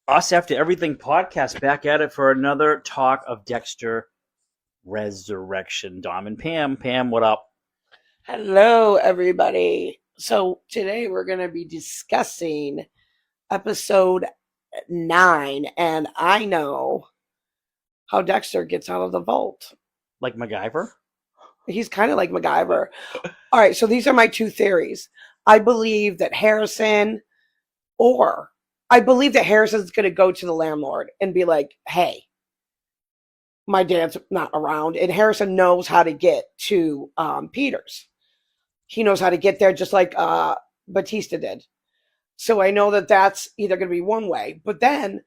Us After Everything podcast back at it for another talk of Dexter Resurrection. Dom and Pam. Pam, what up? Hello, everybody. So today we're going to be discussing episode 9, and I know how Dexter gets out of the vault. Like MacGyver? He's kind of like MacGyver. All right, so these are my two theories. I believe that Harrison's going to go to the landlord and be like, hey, my dad's not around. And Harrison knows how to get to Peter's. He knows how to get there just like Batista did. So I know that that's either going to be one way. But then,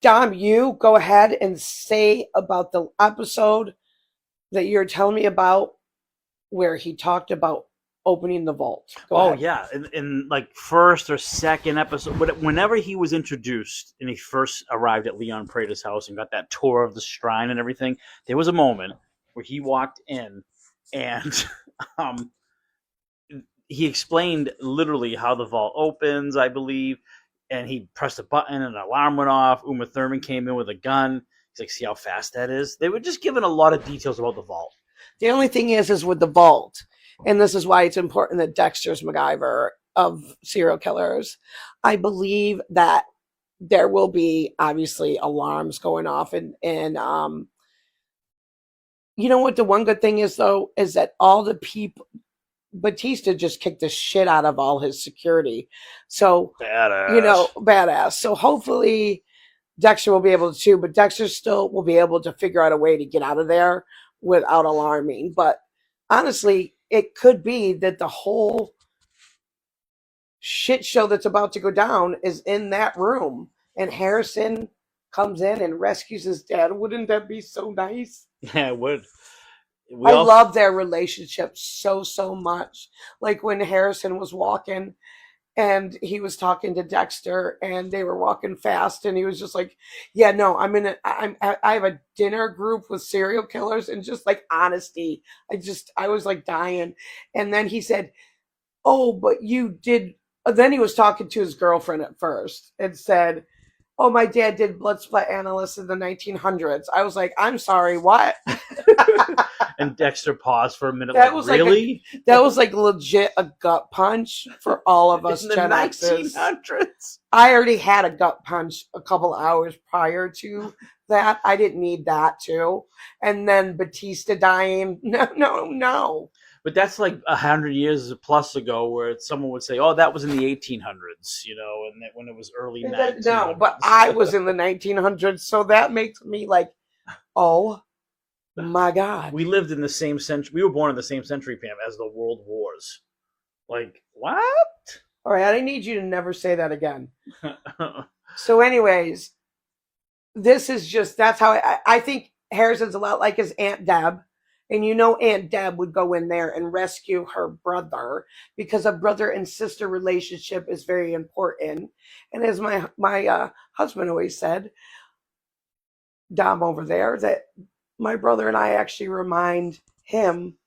Dom, you go ahead and say about the episode that you're telling me about where he talked about opening the vault. Go ahead. Yeah. In like first or second episode, whenever he was introduced and he first arrived at Leon Prater's house and got that tour of the shrine and everything, there was a moment where he walked in and um, he explained literally how the vault opens, I believe, and he pressed a button and an alarm went off. Uma Thurman came in with a gun. He's like, see how fast that is? They were just given a lot of details about the vault. The only thing is with the vault, and this is why it's important that Dexter's MacGyver of serial killers. I believe that there will be obviously alarms going off, and you know what the one good thing is though is that all the people. Batista just kicked the shit out of all his security. So, Badass. badass. So hopefully Dexter will be able to too, but Dexter still will be able to figure out a way to get out of there without alarming. But honestly, it could be that the whole shit show that's about to go down is in that room and Harrison comes in and rescues his dad. Wouldn't that be so nice? Yeah, it would. I love their relationship so much. Like when Harrison was walking and he was talking to Dexter and they were walking fast and he was just like, yeah, no, I have a dinner group with serial killers, and just like honesty. I was like dying. And then he said, oh, but you did. Then he was talking to his girlfriend at first and said, oh, my dad did blood splat analysis in the 1900s. I was like, I'm sorry, what? And Dexter paused for a minute. That was really? That was like legit a gut punch for all of us in the Gen Xers. 1900s. I already had a gut punch a couple hours prior to that. I didn't need that too. And then Batista dying. No. But that's like 100 years plus ago, where someone would say, "Oh, that was in the 1800s," and when it was early 1900s. No, but I was in the 1900s, so that makes me like, oh my God. We lived in the same century. We were born in the same century, Pam, as the World Wars. Like, what? All right, I need you to never say that again. So, anyways, this is that's how I think Harrison's a lot like his Aunt Deb. And Aunt Deb would go in there and rescue her brother because a brother and sister relationship is very important. And as my husband always said, Dom over there, that my brother and I actually remind him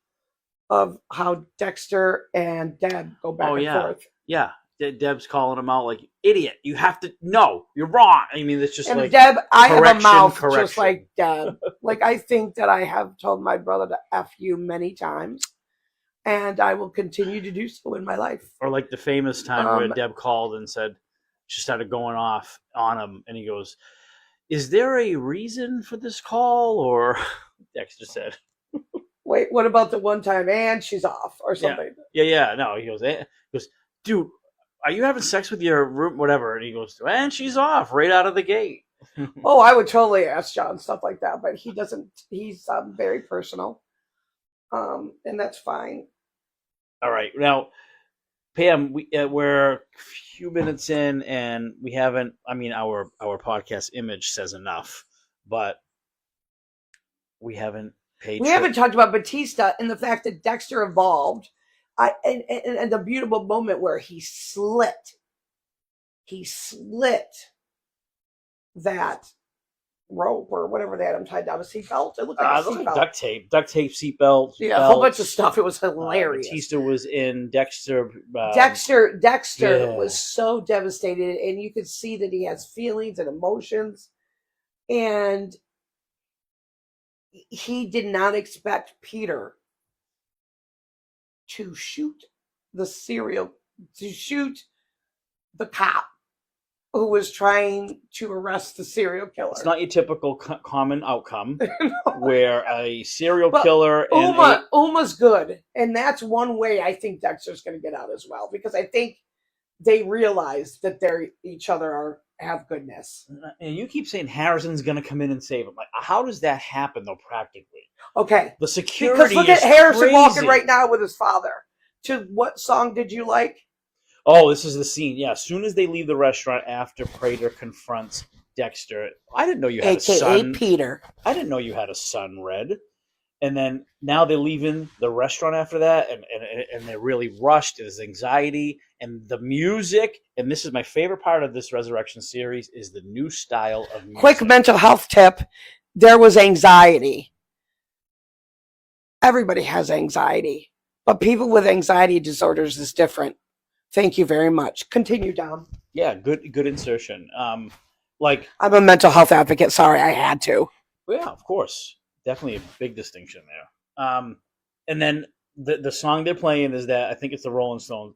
of how Dexter and Deb go back and forth. Yeah. Deb's calling him out like, idiot, you have to, no, you're wrong. I mean, it's just and like, Deb, I have a mouth correction. Just like Deb. Like, I think that I have told my brother to F you many times, and I will continue to do so in my life. Or like the famous time where Deb called and said, she started going off on him, and he goes, is there a reason for this call? Or Dexter said, wait, what about the one time, and she's off or something? Yeah. No, he goes, dude, are you having sex with your room, whatever? And he goes, and she's off right out of the gate. Oh, I would totally ask John stuff like that, but he doesn't. He's very personal, and that's fine. All right, now, Pam, we're a few minutes in, and we haven't. I mean, our podcast image says enough, but we haven't paid. We haven't talked about Batista and the fact that Dexter evolved. And the beautiful moment where he slit that rope or whatever they had him tied down, a seatbelt. It looked like a seatbelt. Duct tape, seatbelt. Yeah, a whole bunch of stuff. It was hilarious. Batista was in Dexter. Dexter was so devastated, and you could see that he has feelings and emotions, and he did not expect Peter to shoot the cop who was trying to arrest the serial killer. It's not your typical common outcome where a serial killer and Uma's good, and that's one way I think Dexter's going to get out as well, because I think they realize that they're each other have goodness. And you keep saying Harrison's going to come in and save him. Like, how does that happen though practically? Okay, the security. Because look at Harrison crazy. Walking right now with his father. To what song did you like? Oh, this is the scene. Yeah, as soon as they leave the restaurant after Prater confronts Dexter, I didn't know you had a son. Peter. I didn't know you had a son, Red. And then now they're leaving the restaurant after that, and they're really rushed. There's anxiety and the music. And this is my favorite part of this Resurrection series is the new style of music. Quick mental health tip. There was anxiety. Everybody has anxiety. But people with anxiety disorders is different. Thank you very much. Continue, Dom. Yeah, good insertion. Like I'm a mental health advocate. Sorry, I had to. Yeah, of course. Definitely a big distinction there. And then the song they're playing is that I think it's the Rolling Stones.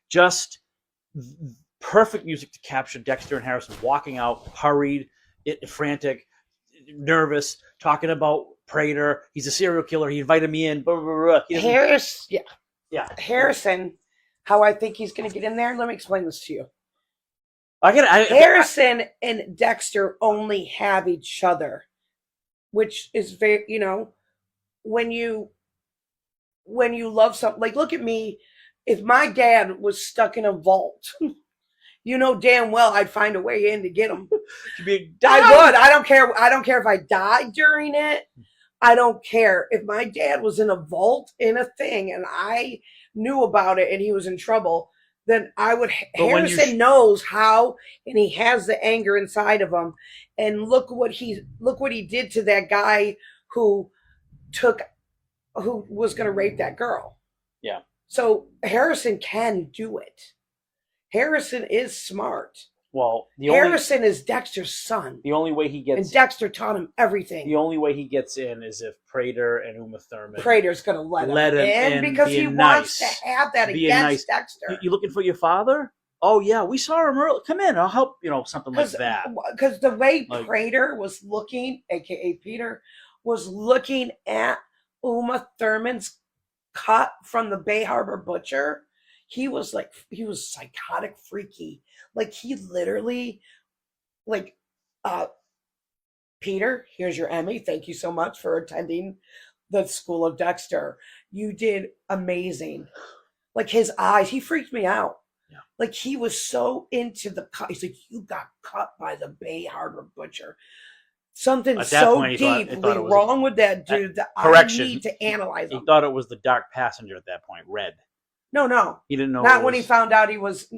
Just perfect music to capture Dexter and Harrison walking out, hurried, frantic, nervous, talking about Prater. He's a serial killer. He invited me in. Blah, blah, blah. Harrison, how I think he's going to get in there. Let me explain this to you. Harrison and Dexter only have each other, which is very, when you love something, like look at me. If my dad was stuck in a vault, you know damn well I'd find a way in to get him. I would. I don't care. I don't care if I died during it. I don't care if my dad was in a vault in a thing and I knew about it and he was in trouble. Then I would. Harrison knows how, and he has the anger inside of him. And look what he did to that guy who was going to rape that girl. Yeah. So Harrison can do it. Harrison is smart. Well, Harrison is Dexter's son. The only way he gets and Dexter taught him everything. The only way he gets in is if Prater and Uma Thurman. Prater's going to let him in because he wants to have that against Dexter. You looking for your father? Oh yeah, we saw him earlier. Come in, I'll help. Something like that. Because the way Prater was looking, aka Peter, was looking at Uma Thurman's cut from the Bay Harbor Butcher. He was psychotic, freaky. Like he literally, Peter, here's your Emmy. Thank you so much for attending the School of Dexter. You did amazing. Like his eyes, he freaked me out. Yeah. Like he was so into the cut. He's like, you got cut by the Bay Harbor Butcher. Something so deeply wrong with that dude that I need to analyze him. He thought it was the dark passenger at that point, Red. No. He didn't know. Not when he found out he was.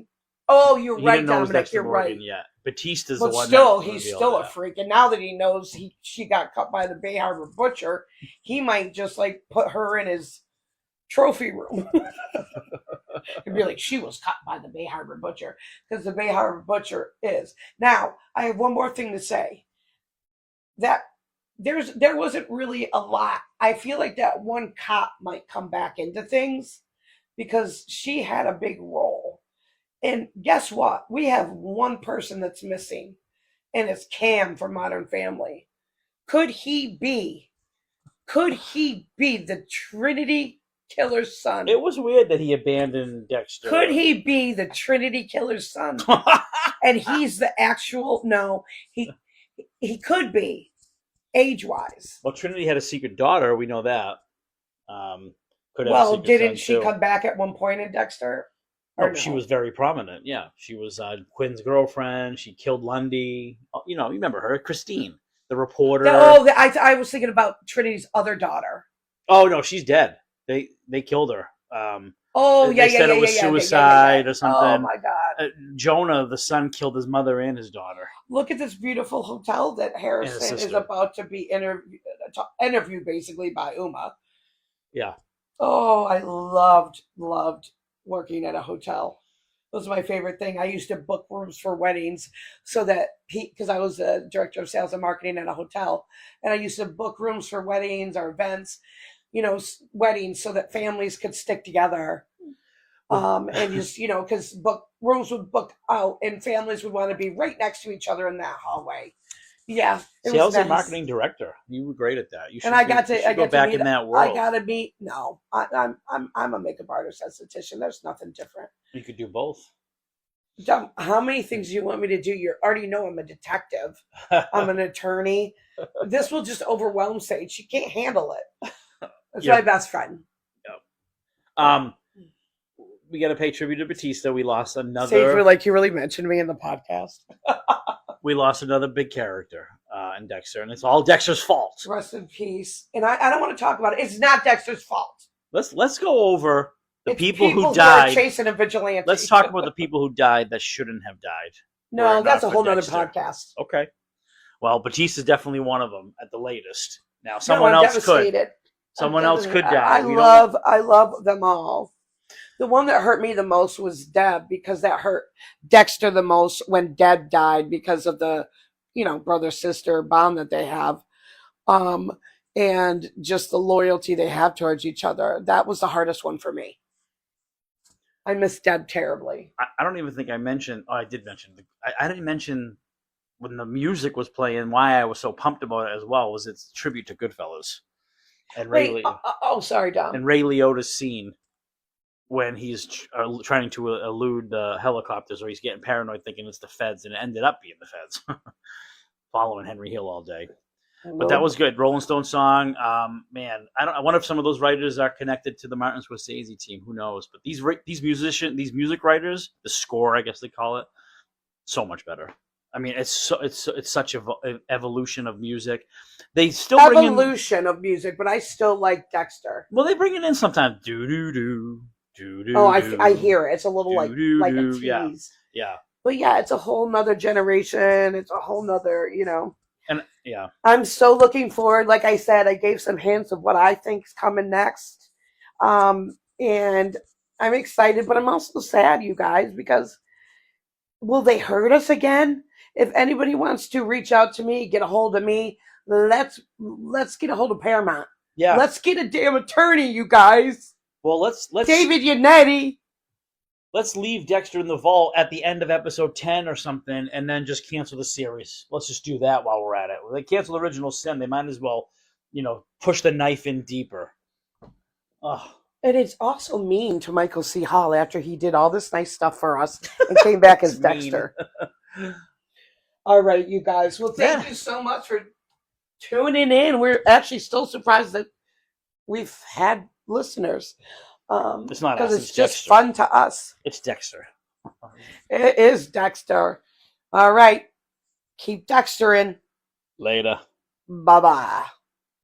Oh, you're right, Dominic. You're right. Yeah, Batista's the one. But still, he's still a freak. And now that he knows she got cut by the Bay Harbor Butcher, he might just put her in his trophy room and be like, she was cut by the Bay Harbor Butcher, because the Bay Harbor Butcher is. Now, I have one more thing to say. That there wasn't really a lot. I feel like that one cop might come back into things because she had a big role. And guess what? We have one person that's missing, and it's Cam from Modern Family. Could he be the Trinity Killer's son? It was weird that he abandoned Dexter. Could he be the Trinity Killer's son? And he's the actual... No, he could be, age-wise. Well, Trinity had a secret daughter. We know that. Didn't she come back at one point in Dexter? No, she was very prominent. Yeah, she was Quinn's girlfriend. She killed Lundy. You remember her, Christine, the reporter. I was thinking about Trinity's other daughter. Oh no, she's dead. They killed her. Oh, yeah, They yeah, said yeah, it was yeah, yeah, yeah, suicide or Oh, something. my God. Jonah, the son, killed his mother and his daughter Look at this beautiful hotel that and his Harrison is sister. about to be interviewed basically by Uma. Yeah. Oh, I loved working at a hotel. It was my favorite thing. I used to book rooms for weddings so that because I was the director of sales and marketing at a hotel, and I used to book rooms for weddings or events, weddings so that families could stick together. And just because book rooms would book out, and families would want to be right next to each other in that hallway. Yeah, it See, I was was a nice. marketing director. You were great at that. You should. And I got to go back meet, in that world. I got to meet. No, I'm a makeup artist, esthetician. There's nothing different. You could do both. Dumb. How many things do you want me to do? You already know I'm a detective. I'm an attorney. This will just overwhelm Sage. She can't handle it. That's my best friend. Yep. We got to pay tribute to Batista. We lost another. Sage, we're like, you really mentioned me in the podcast. We lost another big character in Dexter, and it's all Dexter's fault. Rest in peace. And I don't want to talk about it. It's not Dexter's fault. Let's go over the It's people who are died. chasing a vigilante. Let's talk about the people who died that shouldn't have died. No, that's a whole nother Dexter. podcast. Okay. Well, Batista's definitely one of them at the latest. Now, someone else could. Someone else could die. I love them all. The one that hurt me the most was Deb, because that hurt Dexter the most when Deb died because of the, brother-sister bond that they have. And just the loyalty they have towards each other. That was the hardest one for me. I miss Deb terribly. I don't even think I mentioned. Oh, I did mention. I didn't mention when the music was playing. Why I was so pumped about it as well was its tribute to Goodfellas and sorry, Dom. And Ray Liotta's scene when he's trying to elude the helicopters, or he's getting paranoid thinking it's the feds, and it ended up being the feds following Henry Hill all day. But that was good. Rolling Stone song. Man, I wonder if some of those writers are connected to the Martin Scorsese team. Who knows? But these music writers, the score, I guess they call it, so much better. I mean, it's such an evolution of music. They still bring in of music, but I still like Dexter. Well, they bring it in sometimes. Do do do do do. Oh, I hear it. It's a little like a tease. Yeah. But yeah, it's a whole nother generation. It's a whole nother, And yeah, I'm so looking forward. Like I said, I gave some hints of what I think is coming next. And I'm excited, but I'm also sad, you guys, because will they hurt us again? If anybody wants to reach out to me, get a hold of me, let's get a hold of Paramount. Yeah. Let's get a damn attorney, you guys. Well, let's David Yannetti. Let's leave Dexter in the vault at the end of episode 10 or something, and then just cancel the series. Let's just do that while we're at it. When they cancel Original Sin, they might as well, push the knife in deeper. Ugh. And it's also mean to Michael C. Hall after he did all this nice stuff for us and came back as Dexter. All right, you guys. Well, thank you so much for tuning in. We're actually still surprised that we've had listeners. It's not because us, it's just Dexter. fun to us. It's Dexter. It is Dexter. All right. Keep Dexter in. Later. Bye-bye.